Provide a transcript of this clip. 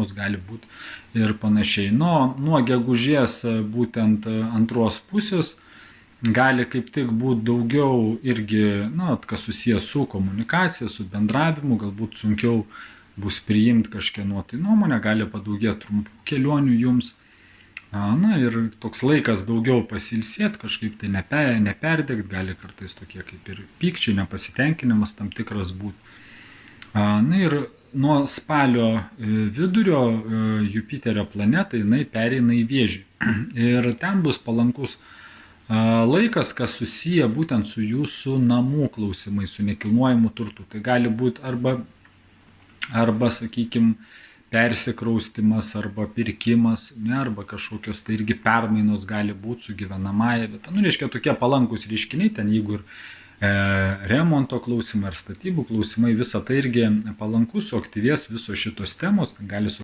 rėmus, gali būti ir panašiai. Nuo gegužės būtent antros pusės gali kaip tik būti daugiau irgi, kas susijęs su komunikacija, su bendravimu, galbūt sunkiau bus priimti kažkieno tai nuomonę, gali padaugėti trumpų kelionių jums. Ir toks laikas daugiau pasilsėti, kažkaip tai neperdegti, gali kartais tokie kaip ir pykčiai, nepasitenkinimas tam tikras būti. Ir nuo spalio vidurio Jupiterio planeta jinai pereina į Vėžį. Ir ten bus palankus laikas, kas susiję būtent su jūsų namų klausimais, su nekilnojamu turtu. Tai gali būti arba sakykime, persikraustimas, arba pirkimas, arba kažkokios tai irgi permainos gali būti su gyvenamąja vieta. Reiškia, tokie palankus reiškiniai, ten jeigu ir remonto klausimai ar statybų klausimai, visa tai irgi palankus, suaktyvės visos šitos temos, gali